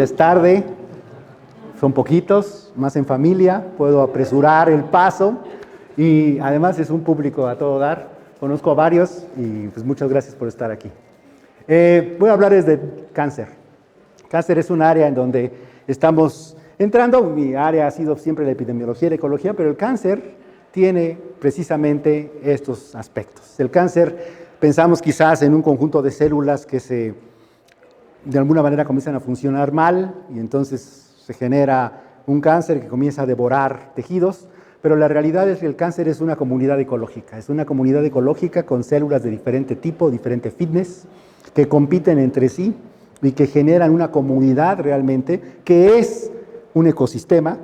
Es tarde, son poquitos, más en familia, puedo apresurar el paso y además es un público a todo dar. Conozco a varios y pues muchas gracias por estar aquí. Voy a hablarles de cáncer. Cáncer es un área en donde estamos entrando. Mi área ha sido siempre la epidemiología y la ecología, pero el cáncer tiene precisamente estos aspectos. El cáncer, pensamos quizás en un conjunto de células que de alguna manera comienzan a funcionar mal y entonces se genera un cáncer que comienza a devorar tejidos, pero la realidad es que el cáncer es una comunidad ecológica con células de diferente tipo, diferente fitness, que compiten entre sí y que generan una comunidad realmente que es un ecosistema,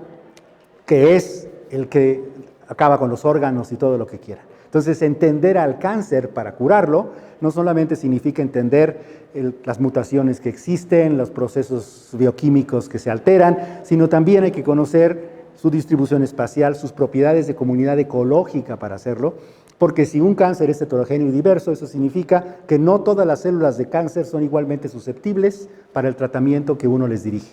que es el que acaba con los órganos y todo lo que quiera. Entonces, entender al cáncer para curarlo no solamente significa entender las mutaciones que existen, los procesos bioquímicos que se alteran, sino también hay que conocer su distribución espacial, sus propiedades de comunidad ecológica para hacerlo, porque si un cáncer es heterogéneo y diverso, eso significa que no todas las células de cáncer son igualmente susceptibles para el tratamiento que uno les dirige.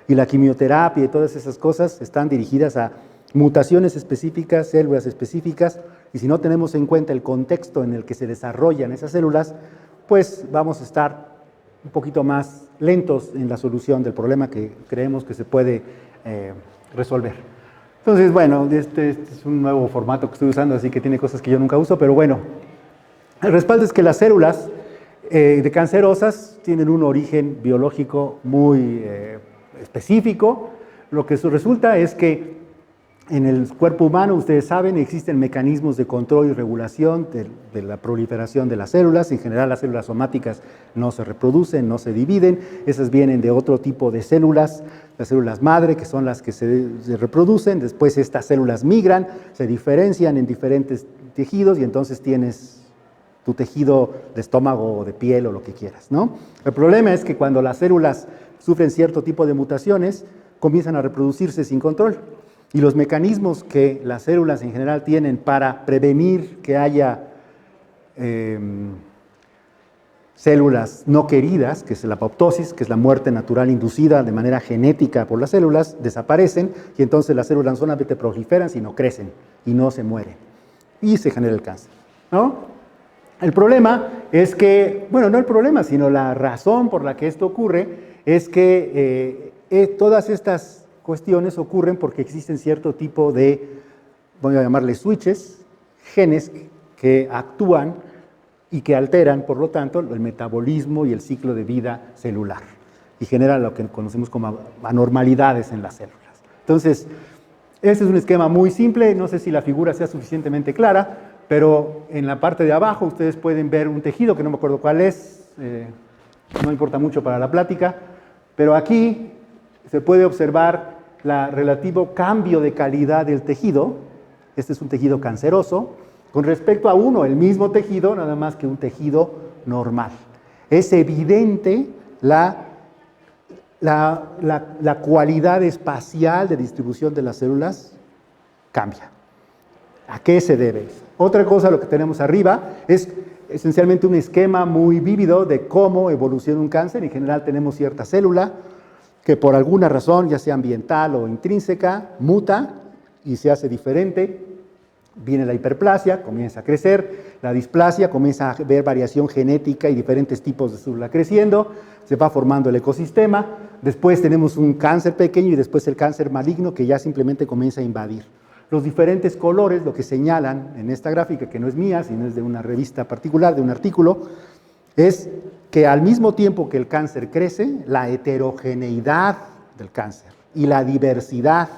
Y la quimioterapia y todas esas cosas están dirigidas a mutaciones específicas, células específicas, y si no tenemos en cuenta el contexto en el que se desarrollan esas células, pues vamos a estar un poquito más lentos en la solución del problema que creemos que se puede resolver. Entonces, bueno, este es un nuevo formato que estoy usando, así que tiene cosas que yo nunca uso, pero bueno, el respaldo es que las células de cancerosas tienen un origen biológico muy específico. Lo que resulta es que en el cuerpo humano, ustedes saben, existen mecanismos de control y regulación de la proliferación de las células. En general, las células somáticas no se reproducen, no se dividen. Esas vienen de otro tipo de células, las células madre, que son las que se reproducen. Después estas células migran, se diferencian en diferentes tejidos y entonces tienes tu tejido de estómago o de piel o lo que quieras, ¿no? El problema es que cuando las células sufren cierto tipo de mutaciones, comienzan a reproducirse sin control. Y los mecanismos que las células en general tienen para prevenir que haya células no queridas, que es la apoptosis, que es la muerte natural inducida de manera genética por las células, desaparecen y entonces las células no solamente proliferan, sino crecen y no se mueren. Y se genera el cáncer, ¿no? El problema es que, bueno, no el problema, sino la razón por la que esto ocurre es que todas estas cuestiones ocurren porque existen cierto tipo de, voy a llamarle switches, genes que actúan y que alteran, por lo tanto, el metabolismo y el ciclo de vida celular y generan lo que conocemos como anormalidades en las células. Entonces, este es un esquema muy simple, no sé si la figura sea suficientemente clara, pero en la parte de abajo ustedes pueden ver un tejido que no me acuerdo cuál es, no importa mucho para la plática, pero aquí se puede observar el relativo cambio de calidad del tejido. Este es un tejido canceroso, con respecto a el mismo tejido, nada más que un tejido normal. Es evidente la cualidad espacial de distribución de las células cambia. ¿A qué se debe? Otra cosa, lo que tenemos arriba, es esencialmente un esquema muy vívido de cómo evoluciona un cáncer. En general tenemos cierta célula que por alguna razón, ya sea ambiental o intrínseca, muta y se hace diferente. Viene la hiperplasia, comienza a crecer, la displasia, comienza a haber variación genética y diferentes tipos de célula creciendo, se va formando el ecosistema, después tenemos un cáncer pequeño y después el cáncer maligno que ya simplemente comienza a invadir. Los diferentes colores, lo que señalan en esta gráfica, que no es mía, sino es de una revista particular, de un artículo, es que al mismo tiempo que el cáncer crece, la heterogeneidad del cáncer y la diversidad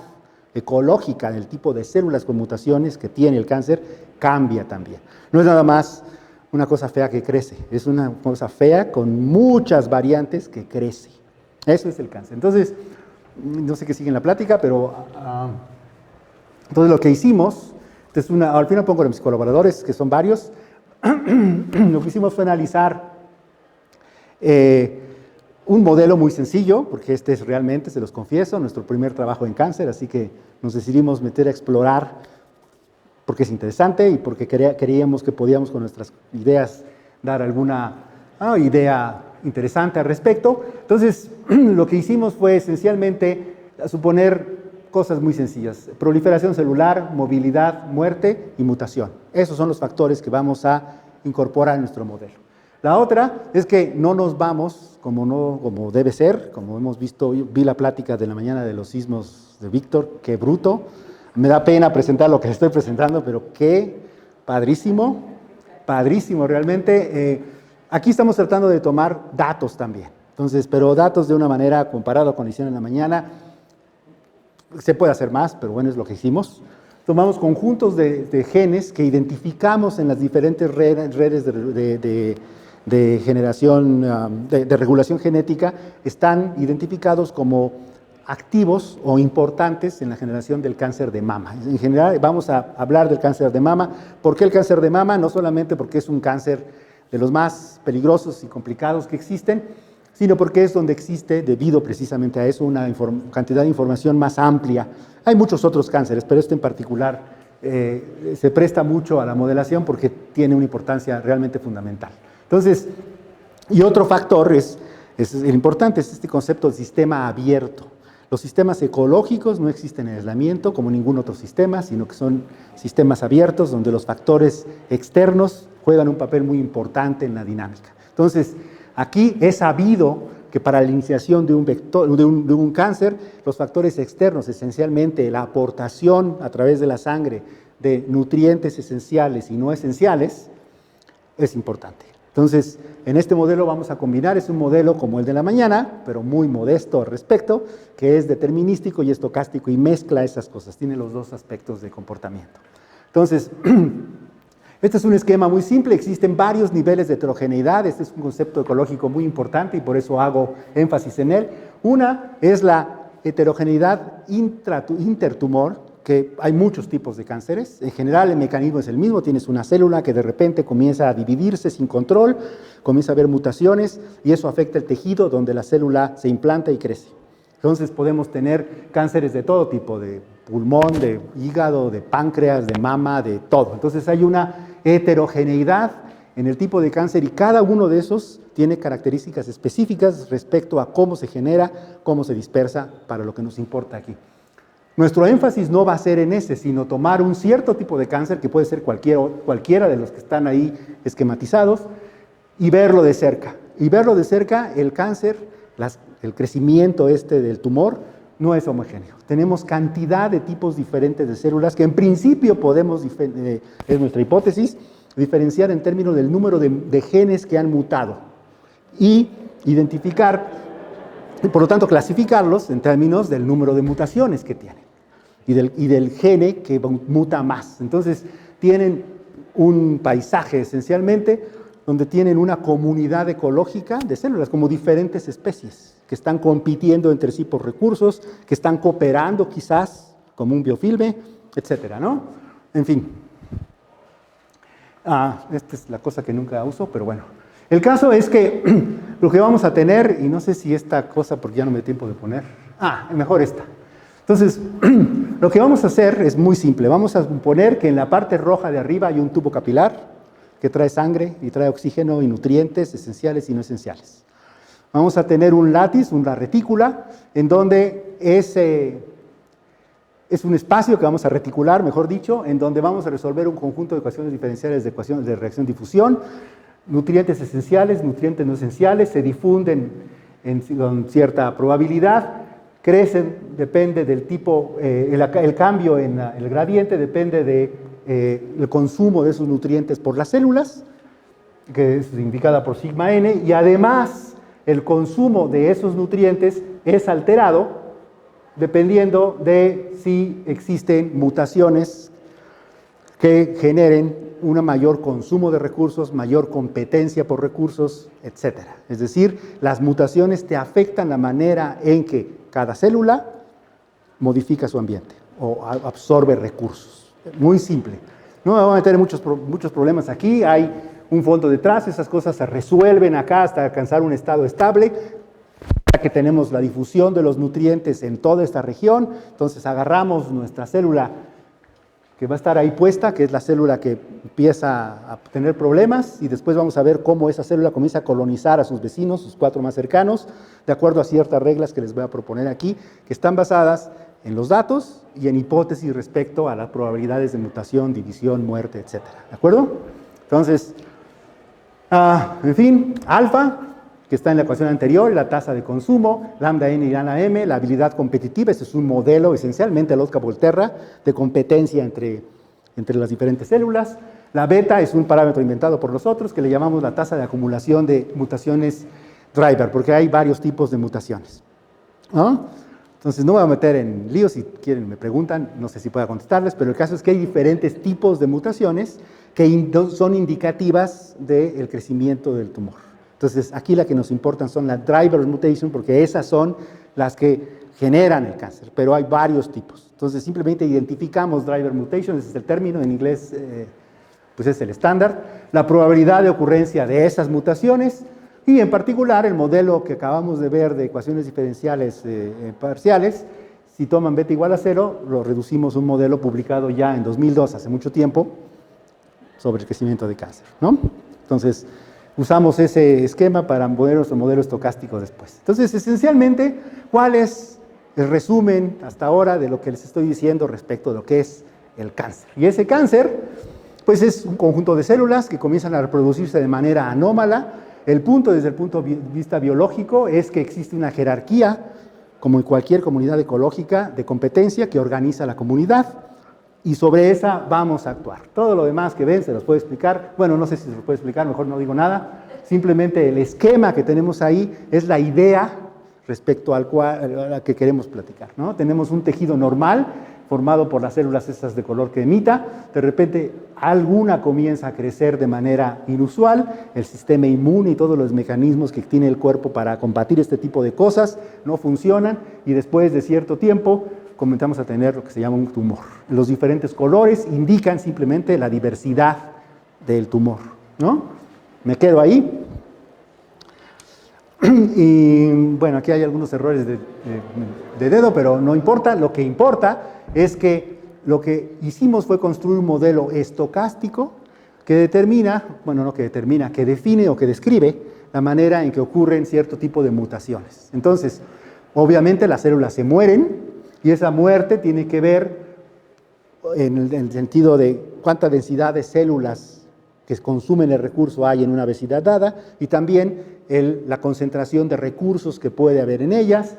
ecológica del tipo de células con mutaciones que tiene el cáncer cambia también. No es nada más una cosa fea que crece, es una cosa fea con muchas variantes que crece. Eso es el cáncer. Entonces, no sé qué sigue en la plática, pero entonces lo que hicimos, al final pongo a mis colaboradores, que son varios. Lo que hicimos fue analizar un modelo muy sencillo, porque este es realmente, se los confieso, nuestro primer trabajo en cáncer, así que nos decidimos meter a explorar porque es interesante y porque creíamos que podíamos con nuestras ideas dar alguna idea interesante al respecto. Entonces, lo que hicimos fue esencialmente suponer cosas muy sencillas: proliferación celular, movilidad, muerte y mutación. Esos son los factores que vamos a incorporar en nuestro modelo. La otra es que no nos vamos como debe ser, como hemos visto. Vi la plática de la mañana de los sismos de Víctor, qué bruto. Me da pena presentar lo que estoy presentando, pero qué padrísimo, padrísimo realmente. Aquí estamos tratando de tomar datos también, entonces, pero datos de una manera comparado con lo que hicieron en la mañana. Se puede hacer más, pero bueno, es lo que hicimos. Tomamos conjuntos de genes que identificamos en las diferentes redes de generación, de regulación genética, están identificados como activos o importantes en la generación del cáncer de mama. En general, vamos a hablar del cáncer de mama. ¿Por qué el cáncer de mama? No solamente porque es un cáncer de los más peligrosos y complicados que existen, sino porque es donde existe, debido precisamente a eso, una cantidad de información más amplia. Hay muchos otros cánceres, pero este en particular se presta mucho a la modelación porque tiene una importancia realmente fundamental. Entonces, y otro factor es el importante, es este concepto de sistema abierto. Los sistemas ecológicos no existen en aislamiento como ningún otro sistema, sino que son sistemas abiertos donde los factores externos juegan un papel muy importante en la dinámica. Entonces, aquí es sabido que para la iniciación de un cáncer, los factores externos, esencialmente la aportación a través de la sangre de nutrientes esenciales y no esenciales, es importante. Entonces, en este modelo vamos a combinar, es un modelo como el de la mañana, pero muy modesto al respecto, que es determinístico y estocástico y mezcla esas cosas, tiene los dos aspectos de comportamiento. Entonces, este es un esquema muy simple, existen varios niveles de heterogeneidad, este es un concepto ecológico muy importante y por eso hago énfasis en él. Una es la heterogeneidad intertumor, que hay muchos tipos de cánceres. En general el mecanismo es el mismo, tienes una célula que de repente comienza a dividirse sin control, comienza a haber mutaciones y eso afecta el tejido donde la célula se implanta y crece. Entonces podemos tener cánceres de todo tipo, de pulmón, de hígado, de páncreas, de mama, de todo. Entonces hay una heterogeneidad en el tipo de cáncer y cada uno de esos tiene características específicas respecto a cómo se genera, cómo se dispersa, para lo que nos importa aquí. Nuestro énfasis no va a ser en ese, sino tomar un cierto tipo de cáncer, que puede ser cualquiera de los que están ahí esquematizados, y verlo de cerca. Y verlo de cerca, el cáncer, el crecimiento del tumor, no es homogéneo. Tenemos cantidad de tipos diferentes de células que en principio podemos, es nuestra hipótesis, diferenciar en términos del número de genes que han mutado y identificar, y por lo tanto clasificarlos en términos del número de mutaciones que tienen y del gene que muta más. Entonces tienen un paisaje esencialmente donde tienen una comunidad ecológica de células, como diferentes especies que están compitiendo entre sí por recursos, que están cooperando quizás como un biofilme, etcétera, ¿no? En fin. Esta es la cosa que nunca uso, pero bueno. El caso es que lo que vamos a tener, y no sé si esta cosa, porque ya no me da tiempo de poner, mejor esta. Entonces, lo que vamos a hacer es muy simple. Vamos a suponer que en la parte roja de arriba hay un tubo capilar que trae sangre y trae oxígeno y nutrientes esenciales y no esenciales. Vamos a tener un látiz, una retícula, en donde es un espacio que vamos a reticular, mejor dicho, en donde vamos a resolver un conjunto de ecuaciones diferenciales de ecuaciones de reacción-difusión, nutrientes esenciales, nutrientes no esenciales, se difunden con cierta probabilidad, crecen, depende del tipo, el cambio en el gradiente depende del consumo de esos nutrientes por las células, que es indicada por sigma n, y además el consumo de esos nutrientes es alterado dependiendo de si existen mutaciones que generen un mayor consumo de recursos, mayor competencia por recursos, etc. Es decir, las mutaciones te afectan la manera en que cada célula modifica su ambiente o absorbe recursos. Muy simple. No me voy a meter en muchos problemas aquí, hay un fondo detrás, esas cosas se resuelven acá hasta alcanzar un estado estable, ya que tenemos la difusión de los nutrientes en toda esta región. Entonces agarramos nuestra célula que va a estar ahí puesta, que es la célula que empieza a tener problemas, y después vamos a ver cómo esa célula comienza a colonizar a sus vecinos, sus 4 más cercanos, de acuerdo a ciertas reglas que les voy a proponer aquí, que están basadas en los datos y en hipótesis respecto a las probabilidades de mutación, división, muerte, etc. ¿De acuerdo? Entonces, en fin, alfa, que está en la ecuación anterior, la tasa de consumo, lambda n y lambda m, la habilidad competitiva, ese es un modelo esencialmente el Oscar-Volterra de competencia entre las diferentes células. La beta es un parámetro inventado por nosotros que le llamamos la tasa de acumulación de mutaciones driver, porque hay varios tipos de mutaciones, ¿no? Entonces no me voy a meter en líos, si quieren me preguntan, no sé si pueda contestarles, pero el caso es que hay diferentes tipos de mutaciones que son indicativas del crecimiento del tumor. Entonces, aquí la que nos importan son las driver mutation, porque esas son las que generan el cáncer, pero hay varios tipos. Entonces, simplemente identificamos driver mutation, ese es el término, en inglés pues es el estándar, la probabilidad de ocurrencia de esas mutaciones, y en particular el modelo que acabamos de ver de ecuaciones diferenciales parciales, si toman beta igual a 0, lo reducimos a un modelo publicado ya en 2002, hace mucho tiempo, sobre el crecimiento de cáncer, ¿no? Entonces, usamos ese esquema para poner nuestro modelo estocástico después. Entonces, esencialmente, ¿cuál es el resumen hasta ahora de lo que les estoy diciendo respecto de lo que es el cáncer? Y ese cáncer, pues es un conjunto de células que comienzan a reproducirse de manera anómala. El punto, desde el punto de vista biológico, es que existe una jerarquía, como en cualquier comunidad ecológica, de competencia que organiza la comunidad. Y sobre esa vamos a actuar. Todo lo demás que ven se los puedo explicar. Bueno, no sé si se los puedo explicar, mejor no digo nada. Simplemente el esquema que tenemos ahí es la idea respecto a la que queremos platicar, ¿no? Tenemos un tejido normal formado por las células estas de color cremita. De repente alguna comienza a crecer de manera inusual. El sistema inmune y todos los mecanismos que tiene el cuerpo para combatir este tipo de cosas no funcionan. Y después de cierto tiempo comenzamos a tener lo que se llama un tumor. Los diferentes colores indican simplemente la diversidad del tumor, ¿no? Me quedo ahí. Y bueno, aquí hay algunos errores de dedo, pero no importa. Lo que importa es que lo que hicimos fue construir un modelo estocástico que determina, bueno, no que determina, que define o que describe la manera en que ocurren cierto tipo de mutaciones. Entonces, obviamente las células se mueren, y esa muerte tiene que ver en el sentido de cuánta densidad de células que consumen el recurso hay en una obesidad dada, y también la concentración de recursos que puede haber en ellas.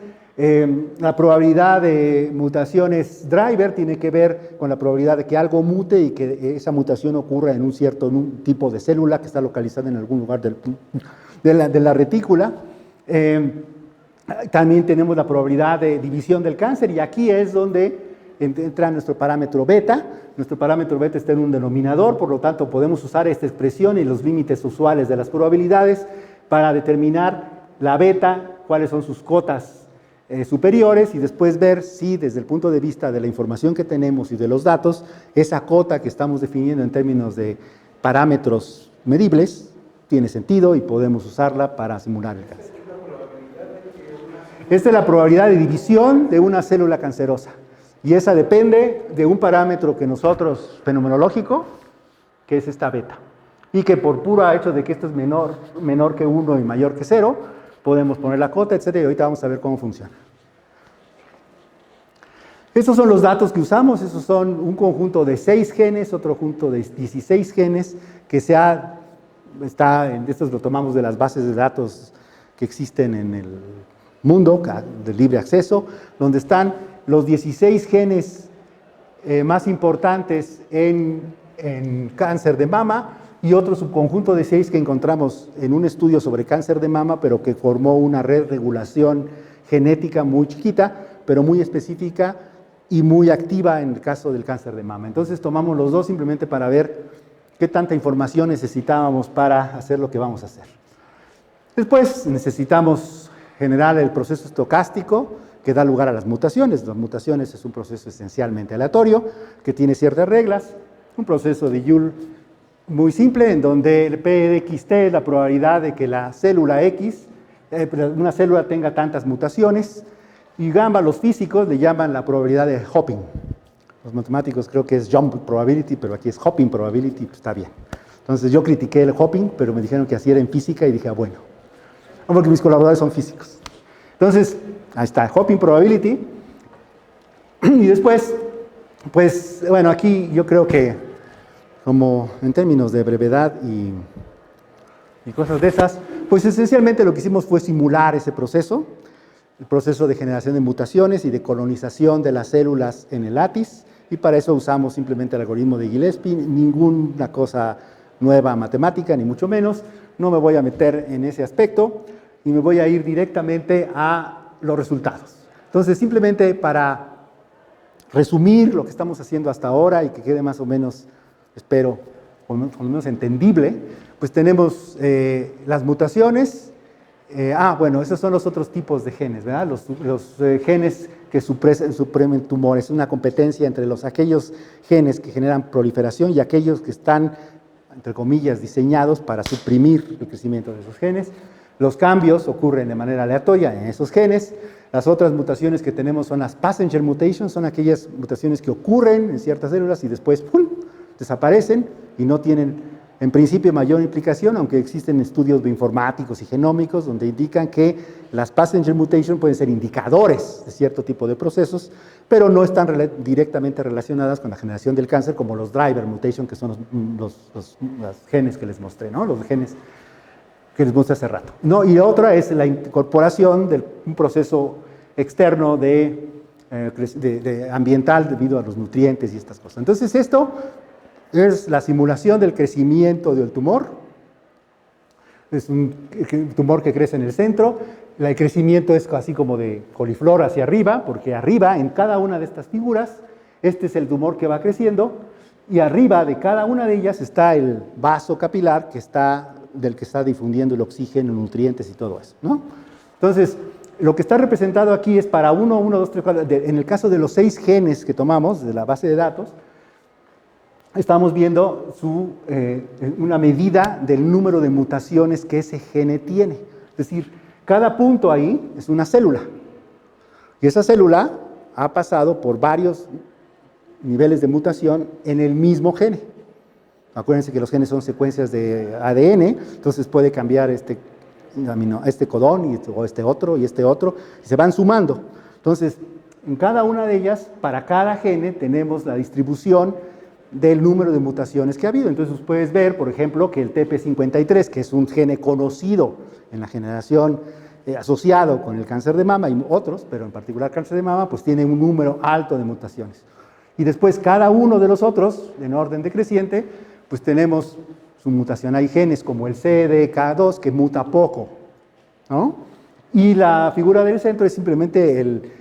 La probabilidad de mutaciones driver tiene que ver con la probabilidad de que algo mute y que esa mutación ocurra en un tipo de célula que está localizada en algún lugar de la retícula. También tenemos la probabilidad de división del cáncer, y aquí es donde entra nuestro parámetro beta. Nuestro parámetro beta está en un denominador, por lo tanto podemos usar esta expresión y los límites usuales de las probabilidades para determinar la beta, cuáles son sus cotas superiores, y después ver si desde el punto de vista de la información que tenemos y de los datos, esa cota que estamos definiendo en términos de parámetros medibles tiene sentido y podemos usarla para simular el cáncer. Esta es la probabilidad de división de una célula cancerosa, y esa depende de un parámetro que nosotros, fenomenológico, que es esta beta, y que por puro hecho de que esto es menor que 1 y mayor que 0, podemos poner la cota, etc. Y ahorita vamos a ver cómo funciona. Estos son los datos que usamos. Esos son un conjunto de 6 genes, otro conjunto de 16 genes, que estos lo tomamos de las bases de datos que existen en el mundo de libre acceso, donde están los 16 genes más importantes en cáncer de mama, y otro subconjunto de 6 que encontramos en un estudio sobre cáncer de mama, pero que formó una red de regulación genética muy chiquita, pero muy específica y muy activa en el caso del cáncer de mama. Entonces tomamos los dos simplemente para ver qué tanta información necesitábamos para hacer lo que vamos a hacer. Después necesitamos generar el proceso estocástico que da lugar a las mutaciones. Las mutaciones es un proceso esencialmente aleatorio que tiene ciertas reglas, un proceso de Joule muy simple en donde el P de XT es la probabilidad de que la célula X, una célula tenga tantas mutaciones, y gamma los físicos le llaman la probabilidad de hopping. Los matemáticos creo que es jump probability, pero aquí es hopping probability, pues está bien. Entonces yo critiqué el hopping, pero me dijeron que así era en física y dije, ah, bueno, porque mis colaboradores son físicos. Entonces, ahí está, hopping probability. Y después, pues, bueno, aquí yo creo que, como en términos de brevedad y cosas de esas, pues esencialmente lo que hicimos fue simular ese proceso, el proceso de generación de mutaciones y de colonización de las células en el látiz, y para eso usamos simplemente el algoritmo de Gillespie, ninguna cosa nueva matemática, ni mucho menos. No me voy a meter en ese aspecto y me voy a ir directamente a los resultados. Entonces, simplemente para resumir lo que estamos haciendo hasta ahora y que quede más o menos, espero, por lo menos entendible, pues tenemos las mutaciones. Bueno, esos son los otros tipos de genes, ¿verdad? Los genes que suprimen tumores. Es una competencia entre aquellos genes que generan proliferación y aquellos que están, entre comillas, diseñados para suprimir el crecimiento de esos genes. Los cambios ocurren de manera aleatoria en esos genes. Las otras mutaciones que tenemos son las passenger mutations, son aquellas mutaciones que ocurren en ciertas células y después ¡pum!, desaparecen y no tienen en principio mayor implicación, aunque existen estudios bioinformáticos y genómicos donde indican que las passenger mutations pueden ser indicadores de cierto tipo de procesos, pero no están directamente relacionadas con la generación del cáncer, como los driver mutation, que son los genes que les mostré, ¿no? Los genes que les mostré hace rato. No, y otra es la incorporación de un proceso externo de ambiental debido a los nutrientes y estas cosas. Entonces esto es la simulación del crecimiento del tumor. Es un tumor que crece en el centro. El crecimiento es así como de coliflor hacia arriba, porque arriba, en cada una de estas figuras, este es el tumor que va creciendo, y arriba de cada una de ellas está el vaso capilar del que está difundiendo el oxígeno, nutrientes y todo eso, ¿no? Entonces, lo que está representado aquí es para 1, 2, 3, 4, en el caso de los 6 genes que tomamos de la base de datos, estamos viendo una medida del número de mutaciones que ese gene tiene. Es decir, cada punto ahí es una célula. Y esa célula ha pasado por varios niveles de mutación en el mismo gene. Acuérdense que los genes son secuencias de ADN, entonces puede cambiar este codón o este otro, y se van sumando. Entonces, en cada una de ellas, para cada gene, tenemos la distribución del número de mutaciones que ha habido. Entonces puedes ver, por ejemplo, que el TP53, que es un gene conocido en la generación asociado con el cáncer de mama y otros, pero en particular cáncer de mama, pues tiene un número alto de mutaciones. Y después cada uno de los otros, en orden decreciente, pues tenemos su mutación. Hay genes como el CDK2 que muta poco, ¿no? Y la figura del centro es simplemente el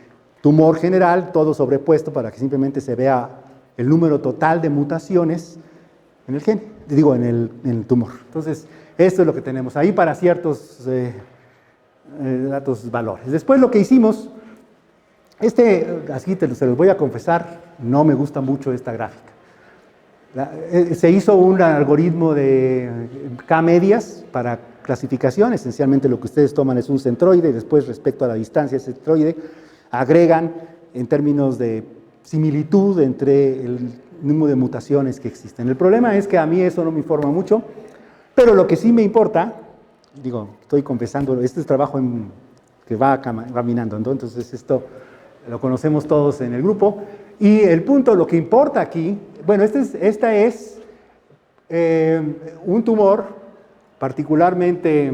tumor general, todo sobrepuesto para que simplemente se vea el número total de mutaciones en el gen, en el tumor. Entonces, esto es lo que tenemos ahí para ciertos datos, valores. Después lo que hicimos, así se los voy a confesar, no me gusta mucho esta gráfica. Se hizo un algoritmo de K-medias para clasificación. Esencialmente lo que ustedes toman es un centroide y después, respecto a la distancia de ese centroide, agregan en términos de similitud entre el número de mutaciones que existen. El problema es que a mí eso no me informa mucho, pero lo que sí me importa, estoy confesando, este es trabajo que va caminando, ¿no? Entonces esto lo conocemos todos en el grupo, y el punto, lo que importa aquí, bueno, esta es un tumor particularmente,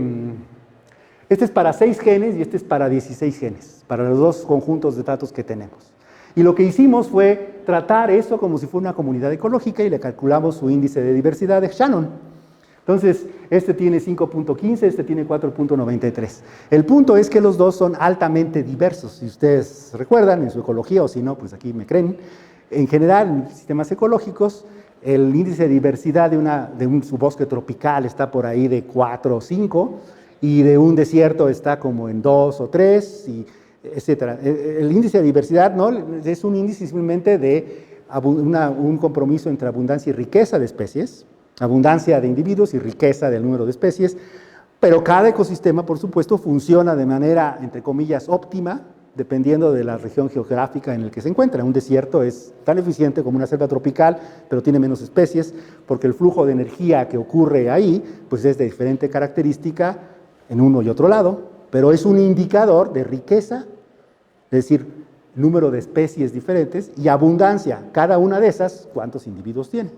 este es para 6 genes y este es para 16 genes, para los dos conjuntos de datos que tenemos. Y lo que hicimos fue tratar eso como si fuera una comunidad ecológica y le calculamos su índice de diversidad de Shannon. Entonces, este tiene 5.15, este tiene 4.93. El punto es que los dos son altamente diversos. Si ustedes recuerdan en su ecología, o si no, pues aquí me creen, en general, en sistemas ecológicos, el índice de diversidad de un subbosque tropical está por ahí de 4 o 5, y de un desierto está como en 2 o 3, etcétera. El índice de diversidad no es un índice simplemente de un compromiso entre abundancia y riqueza de especies, abundancia de individuos y riqueza del número de especies, pero cada ecosistema, por supuesto, funciona de manera, entre comillas, óptima dependiendo de la región geográfica en la que se encuentra. Un desierto es tan eficiente como una selva tropical, pero tiene menos especies, porque el flujo de energía que ocurre ahí, pues es de diferente característica en uno y otro lado, pero es un indicador de riqueza, es decir, número de especies diferentes y abundancia. Cada una de esas, ¿cuántos individuos tiene?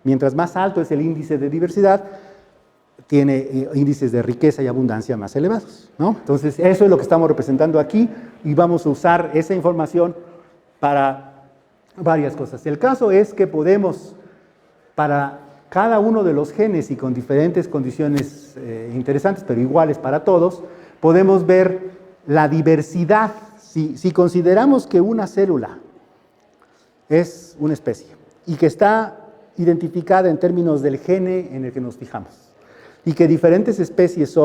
Mientras más alto es el índice de diversidad, tiene índices de riqueza y abundancia más elevados, ¿no? Entonces, eso es lo que estamos representando aquí y vamos a usar esa información para varias cosas. El caso es que podemos, para cada uno de los genes y con diferentes condiciones interesantes, pero iguales para todos, podemos ver la diversidad. Si consideramos que una célula es una especie y que está identificada en términos del gene en el que nos fijamos, y que diferentes especies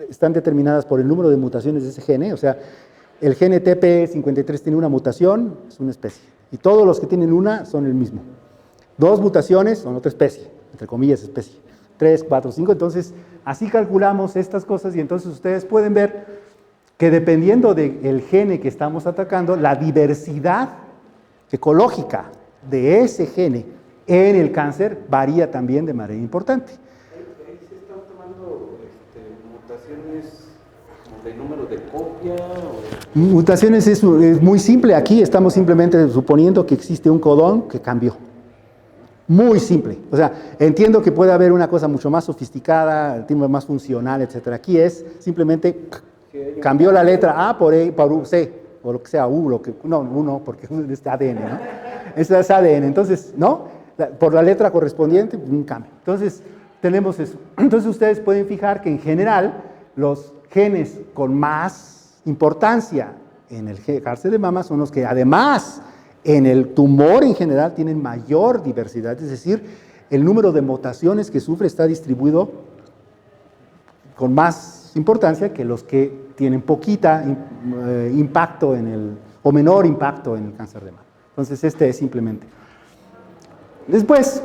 están determinadas por el número de mutaciones de ese gene, o sea, el gene TP53 tiene una mutación, es una especie, y todos los que tienen una son el mismo. 2 mutaciones son otra especie, entre comillas especie. 3, 4, 5, entonces así calculamos estas cosas y entonces ustedes pueden ver que dependiendo del gene que estamos atacando, la diversidad ecológica de ese gene en el cáncer varía también de manera importante. Ahí se están tomando mutaciones como de número de copia. Mutaciones es muy simple. Aquí estamos simplemente suponiendo que existe un codón que cambió. Muy simple. O sea, entiendo que puede haber una cosa mucho más sofisticada, más funcional, etc. Aquí es simplemente cambió la letra A por C, o lo que sea, U, no, porque es ADN, ¿no? Eso es ADN. Entonces, ¿no? Por la letra correspondiente, un cambio. Entonces, tenemos eso. Entonces, ustedes pueden fijar que en general, los genes con más importancia en el cáncer de mama son los que además en el tumor en general tienen mayor diversidad, es decir, el número de mutaciones que sufre está distribuido con más importancia que los que tienen poquita impacto o menor impacto en el cáncer de mama. Entonces, este es simplemente. Después,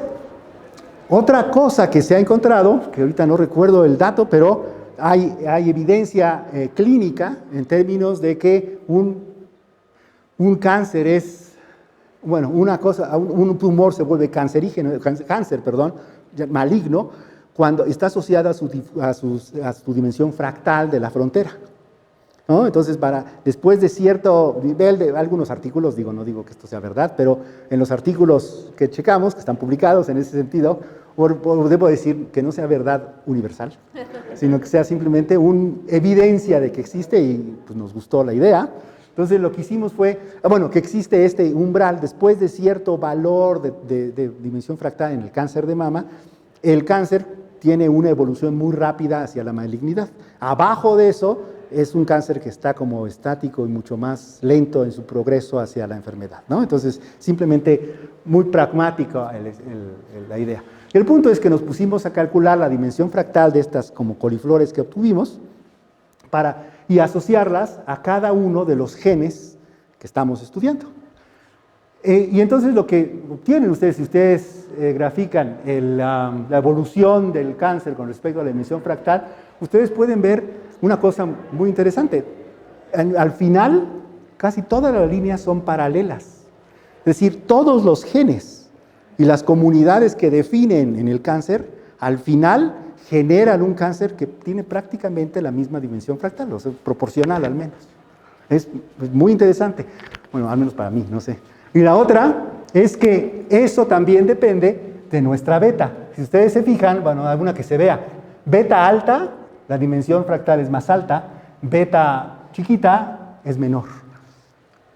otra cosa que se ha encontrado, que ahorita no recuerdo el dato, pero hay evidencia clínica en términos de que un cáncer es, bueno, un tumor se vuelve cáncer, maligno, cuando está asociado a su dimensión fractal de la frontera, ¿no? Entonces, después de cierto nivel de algunos artículos, no digo que esto sea verdad, pero en los artículos que checamos, que están publicados en ese sentido, debo decir que no sea verdad universal, sino que sea simplemente una evidencia de que existe y pues, nos gustó la idea. Entonces, lo que hicimos fue, que existe este umbral, después de cierto valor de dimensión fractal en el cáncer de mama, el cáncer tiene una evolución muy rápida hacia la malignidad. Abajo de eso es un cáncer que está como estático y mucho más lento en su progreso hacia la enfermedad, ¿no? Entonces, simplemente muy pragmática la idea. El punto es que nos pusimos a calcular la dimensión fractal de estas como coliflores que obtuvimos y asociarlas a cada uno de los genes que estamos estudiando. Y entonces lo que obtienen ustedes, si ustedes grafican la evolución del cáncer con respecto a la dimensión fractal, ustedes pueden ver una cosa muy interesante. Al final, casi todas las líneas son paralelas. Es decir, todos los genes y las comunidades que definen en el cáncer, al final generan un cáncer que tiene prácticamente la misma dimensión fractal, o sea, proporcional al menos. Es muy interesante. Bueno, al menos para mí, no sé. Y la otra es que eso también depende de nuestra beta. Si ustedes se fijan, alguna que se vea, beta alta, la dimensión fractal es más alta, beta chiquita es menor.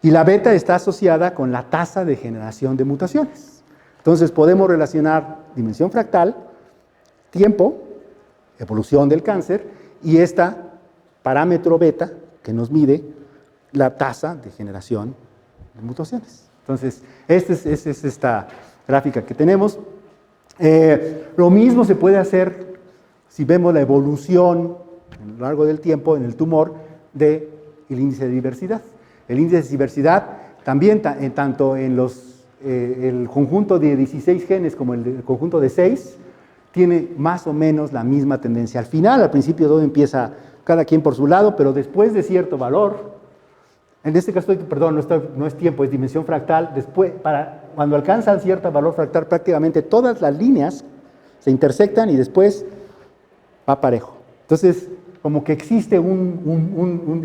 Y la beta está asociada con la tasa de generación de mutaciones. Entonces podemos relacionar dimensión fractal, tiempo, evolución del cáncer, y esta parámetro beta que nos mide la tasa de generación de mutaciones. Entonces, esta es esta gráfica que tenemos. Lo mismo se puede hacer si vemos la evolución a lo largo del tiempo en el tumor del índice de diversidad. El índice de diversidad también, tanto en el conjunto de 16 genes como el conjunto de 6, tiene más o menos la misma tendencia. Al final, al principio todo empieza cada quien por su lado, pero después de cierto valor, En este caso, perdón, no es tiempo, es dimensión fractal. Después, cuando alcanzan cierto valor fractal, prácticamente todas las líneas se intersectan y después va parejo. Entonces, como que existe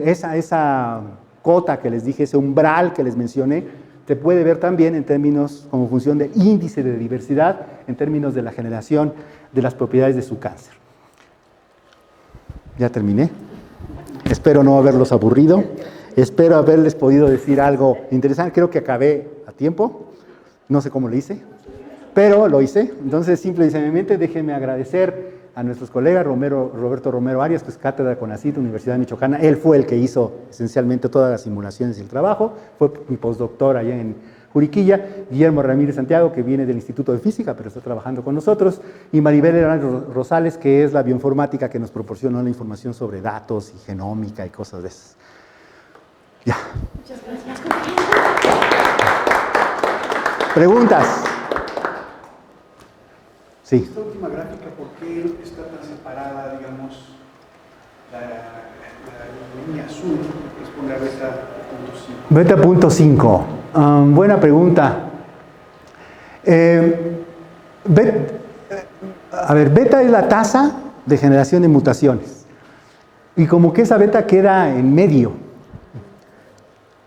esa cota que les dije, ese umbral que les mencioné, se puede ver también en términos como función del índice de diversidad, en términos de la generación de las propiedades de su cáncer. Ya terminé. Espero no haberlos aburrido. Espero haberles podido decir algo interesante. Creo que acabé a tiempo. No sé cómo lo hice, pero lo hice. Entonces, simple y sencillamente, déjenme agradecer a nuestros colegas, Roberto Romero Arias, que es cátedra de CONACYT, Universidad Michoacana. Él fue el que hizo esencialmente todas las simulaciones y el trabajo. Fue mi postdoctor allá en Juriquilla. Guillermo Ramírez Santiago, que viene del Instituto de Física, pero está trabajando con nosotros. Y Maribel Hernández Rosales, que es la bioinformática que nos proporcionó la información sobre datos y genómica y cosas de esas. Ya. Muchas gracias. ¿Preguntas? Sí. Esta última gráfica, ¿por qué está tan separada, digamos, la línea azul que corresponde a beta.5? Beta punto 5. Buena pregunta. Beta es la tasa de generación de mutaciones. Y como que esa beta queda en medio.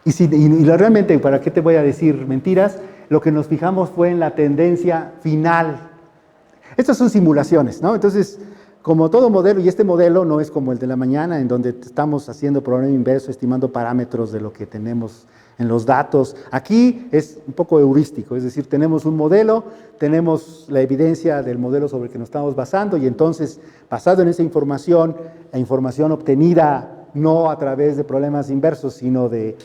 Y realmente, ¿para qué te voy a decir mentiras? Lo que nos fijamos fue en la tendencia final. Estas son simulaciones, ¿no? Entonces, como todo modelo, y este modelo no es como el de la mañana, en donde estamos haciendo problema inverso, estimando parámetros de lo que tenemos en los datos. Aquí es un poco heurístico, es decir, tenemos un modelo, tenemos la evidencia del modelo sobre el que nos estamos basando, y entonces, basado en esa información, la información obtenida no a través de problemas inversos, sino de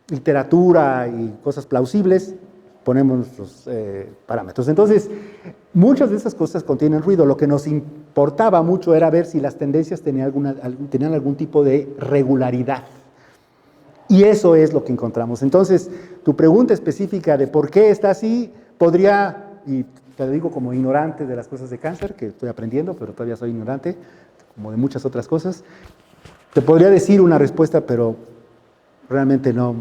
literatura y cosas plausibles, ponemos los parámetros. Entonces, muchas de esas cosas contienen ruido. Lo que nos importaba mucho era ver si las tendencias tenían algún tipo de regularidad. Y eso es lo que encontramos. Entonces, tu pregunta específica de por qué está así, podría, y te lo digo como ignorante de las cosas de cáncer, que estoy aprendiendo, pero todavía soy ignorante, como de muchas otras cosas, te podría decir una respuesta, pero realmente no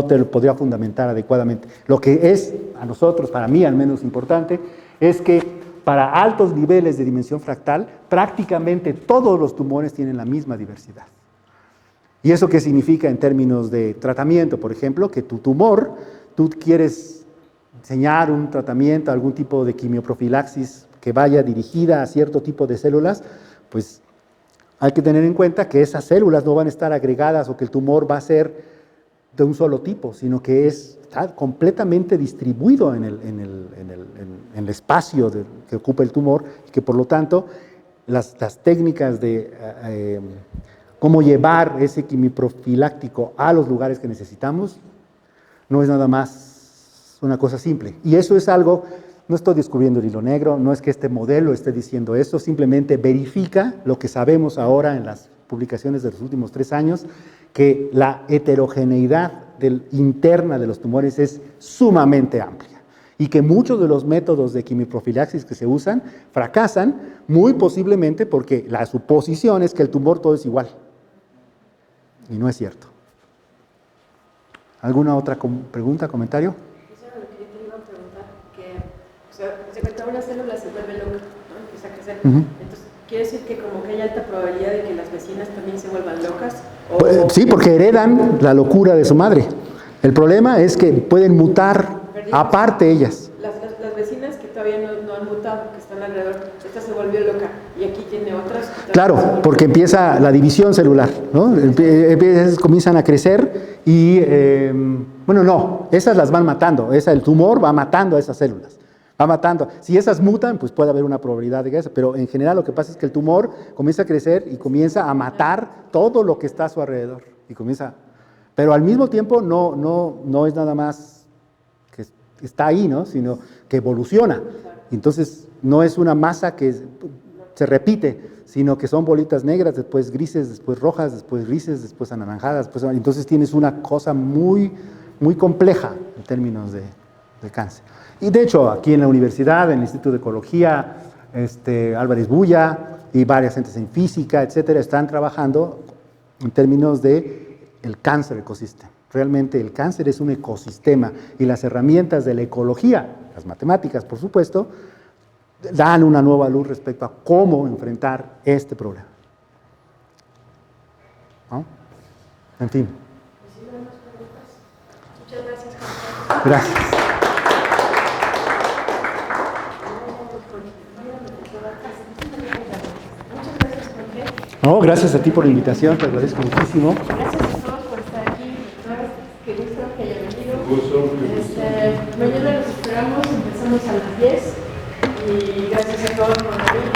te lo podría fundamentar adecuadamente. Lo que es a nosotros, para mí al menos importante, es que para altos niveles de dimensión fractal, prácticamente todos los tumores tienen la misma diversidad. ¿Y eso qué significa en términos de tratamiento? Por ejemplo, que tu tumor, tú quieres diseñar un tratamiento, algún tipo de quimioprofilaxis que vaya dirigida a cierto tipo de células, pues hay que tener en cuenta que esas células no van a estar agregadas o que el tumor va a ser de un solo tipo, sino que está completamente distribuido en el espacio que ocupa el tumor y que por lo tanto las técnicas de cómo llevar ese quimioprofiláctico a los lugares que necesitamos no es nada más una cosa simple. Y eso es algo, no estoy descubriendo el hilo negro, no es que este modelo esté diciendo esto, simplemente verifica lo que sabemos ahora en las publicaciones de los últimos 3 años, que la heterogeneidad interna de los tumores es sumamente amplia y que muchos de los métodos de quimioprofilaxis que se usan fracasan muy posiblemente porque la suposición es que el tumor todo es igual y no es cierto. ¿Alguna otra pregunta, comentario? Eso era lo que yo te iba a preguntar, que, o sea, se cuenta una célula se vuelve loca, ¿no? Empieza a crecer. Entonces, ¿quiere decir que como que hay alta probabilidad de que las vecinas también se vuelvan locas? Sí, porque heredan la locura de su madre. El problema es que pueden mutar aparte ellas. Las vecinas que todavía no han mutado, que están alrededor, esta se volvió loca y aquí tiene otras. Claro, porque empieza la división celular, ¿no? Comienzan a crecer y, bueno, no, esas las van matando, el tumor va matando a esas células, va matando. Si esas mutan, pues puede haber una probabilidad de eso, pero en general lo que pasa es que el tumor comienza a crecer y comienza a matar todo lo que está a su alrededor, y pero al mismo tiempo no es nada más que está ahí, ¿no? Sino que evoluciona. Entonces, no es una masa que se repite, sino que son bolitas negras, después grises, después rojas, después grises, después anaranjadas. Entonces tienes una cosa muy, muy compleja en términos de cáncer. Y de hecho, aquí en la universidad, en el Instituto de Ecología, Álvarez Bulla y varias gentes en física, etcétera, están trabajando en términos de el cáncer ecosistema. Realmente el cáncer es un ecosistema y las herramientas de la ecología, las matemáticas por supuesto, dan una nueva luz respecto a cómo enfrentar este problema. ¿No? En fin. Muchas gracias, Jorge. Gracias. Muchas gracias, Jorge. No, gracias a ti por la invitación, te agradezco muchísimo. Gracias a todos por estar aquí. Qué gusto que hayan venido. Mañana los esperamos, empezamos a las 10. Y gracias a todos por venir.